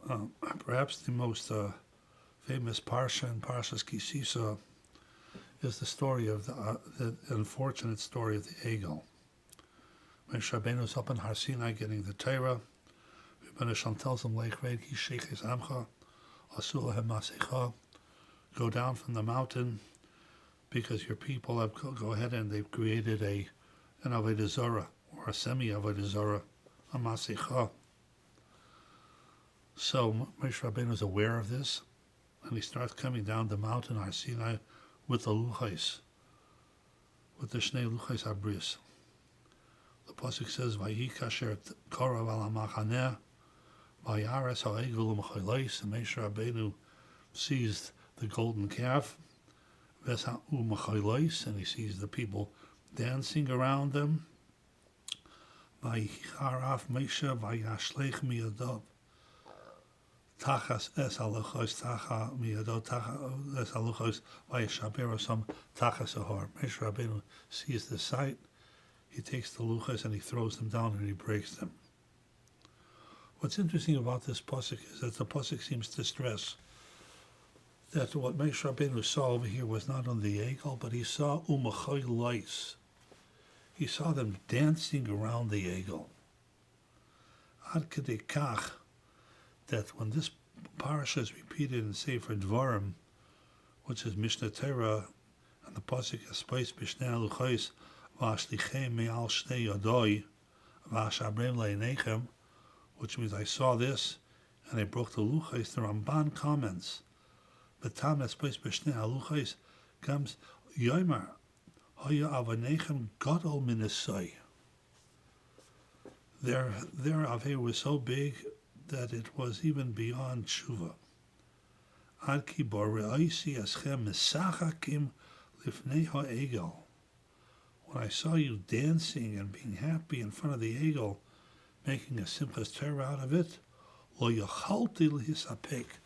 Perhaps the most famous parsha in Parshas Sisa is the story of the unfortunate story of the Egel. Moshe Rabbeinu is up in Har Sinai getting the Torah. Rebbeinu Shalom tells him, "Leich red ki sheches amcha, asul lahem masecha." Go down from the mountain because your people have go ahead and they've created an avodah zarah or a semi avodah zarah, a masecha. So Moshe Rabbeinu is aware of this, and he starts coming down the mountain Har Sinai with the luchos, with the shnei luchos habris. The pasuk says, "Vayi kasher korav al hamachaneh, vayares ha'egel u'machaylos." And Moshe Rabbeinu sees the golden calf, ves ha'umachaylos, and he sees the people dancing around them. Vayicharaf Moshe vayashlech miyadav. Tachas es haluchos tacha miyado tacha es haluchos vayishaberosam tachas ahar. Moshe Rabbeinu sees the sight. He takes the luchos and he throws them down and he breaks them. What's interesting about this pasuk is that the pasuk seems to stress that what Moshe Rabbeinu saw over here was not on the egel, but he saw umachoylos. He saw them dancing around the egel. Ad kedei kach, that when this parasha is repeated in Sefer Dvarim, which is Mishnah Torah, and the pasuk is spiced b'shnei haluchos v'ashlichem me'al shnei yadoi v'ashabrem le'inechem, which means I saw this and I broke the luchos. The Ramban comments, the time that's spiced b'shnei haluchos comes yomer haya avanechem gadol minisai. Their aveh was so big that it was even beyond tshuva. Ad ki boreisi aschem mesachakim lifnei ha'egel. When I saw you dancing and being happy in front of the egel, making a simchas Torah out of it, lo yachalti lihisapek.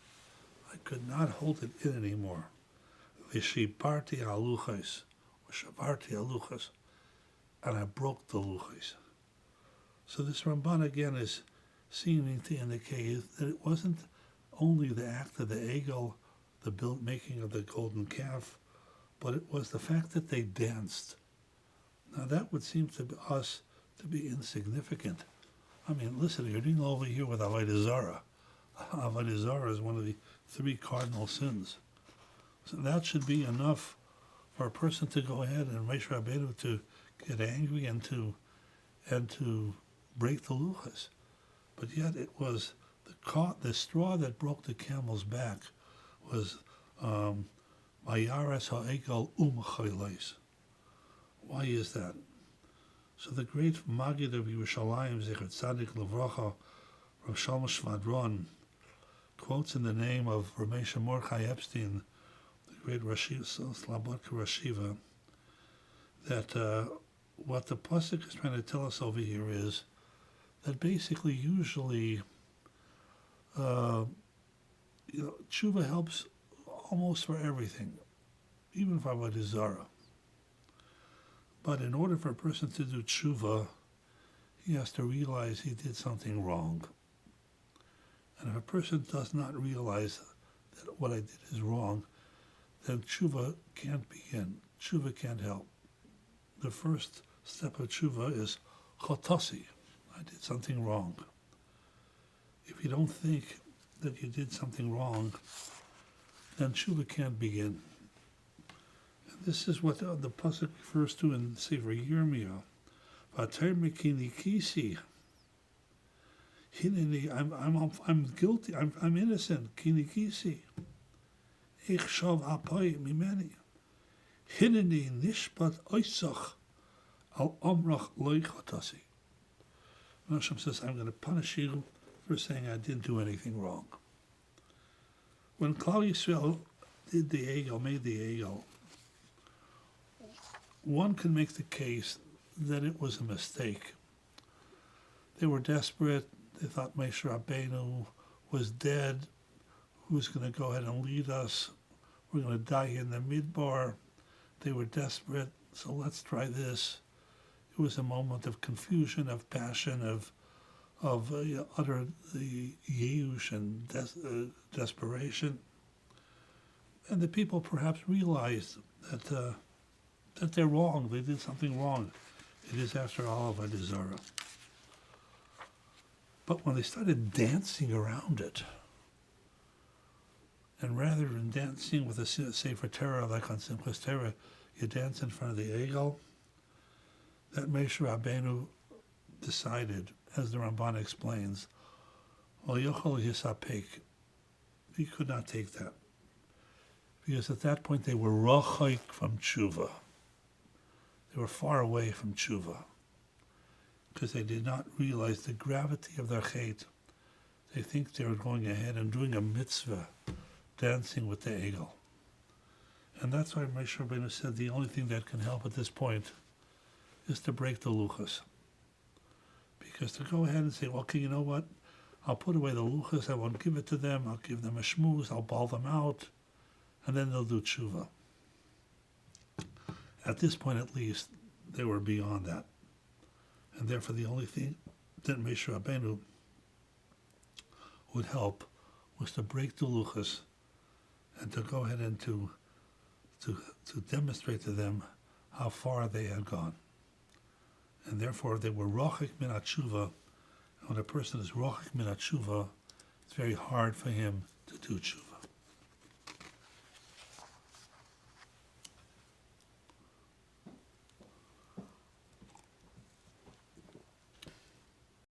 I could not hold it in anymore. Vishiparti aluchos, vishaparti aluchos, and I broke the luchos. So this Ramban again is seeming to indicate that it wasn't only the act of the egel, the making of the golden calf, but it was the fact that they danced. Now that would seem to us to be insignificant. I mean, listen, you're dealing over here with avodah zarah. Avodah zarah is one of the 3 cardinal sins. So that should be enough for a person to go ahead and Moshe Rabbeinu to get angry and to break the luchos. But yet it was the straw that broke the camel's back was Vayares ha'egel u'machaylos. Why is that? So the great Maggid of Yerushalayim, Zecher Tzadik Levracha, Rav Shalom Shvadron, quotes in the name of Ramesh Mordechai Epstein, the great Slabodka Rashiva, that what the pasuk is trying to tell us over here is that basically, usually, tshuva helps almost for everything, even for avodah zarah. But in order for a person to do tshuva, he has to realize he did something wrong. And if a person does not realize that what I did is wrong, then tshuva can't begin. Tshuva can't help. The first step of tshuva is chotasi. I did something wrong. If you don't think that you did something wrong, then tshuva can't begin. And this is what the pasuk refers to in Sefer Yirmiyah. Vater mekini kisi. Hineni, I'm guilty. I'm innocent. Kini kisi. Ich shav apai mimeni. Hineni nishpat oisach al amrach loy chotasi. Hashem says, I'm going to punish you for saying I didn't do anything wrong. When Klal Yisrael did the egel, made the egel, one can make the case that it was a mistake. They were desperate. They thought Moshe Rabbeinu was dead. Who's going to go ahead and lead us? We're going to die in the midbar. They were desperate, so let's try this. It was a moment of confusion, of passion, utter the yeush and desperation. And the people perhaps realized that they're wrong. They did something wrong. It is, after all, avodah zarah. But when they started dancing around it, and rather than dancing with a Sefer Torah, like on Simchas Torah, you dance in front of the Egel, that Moshe Rabbeinu decided, as the Ramban explains, well, Yochel Yisapek, he could not take that. Because at that point they were rochaik from tshuva. They were far away from tshuva. Because they did not realize the gravity of their chait. They think they were going ahead and doing a mitzvah, dancing with the Egel. And that's why Moshe Rabbeinu said the only thing that can help at this point is to break the luchas. Because to go ahead and say, well, okay, you know what? I'll put away the luchas, I won't give it to them, I'll give them a shmooze, I'll ball them out, and then they'll do tshuva. At this point, at least, they were beyond that. And therefore, the only thing that Moshe Rabbeinu would help was to break the luchas and to go ahead and to demonstrate to them how far they had gone. And therefore, they were rochik min tshuva. And when a person is rochik min tshuva, it's very hard for him to do tshuva.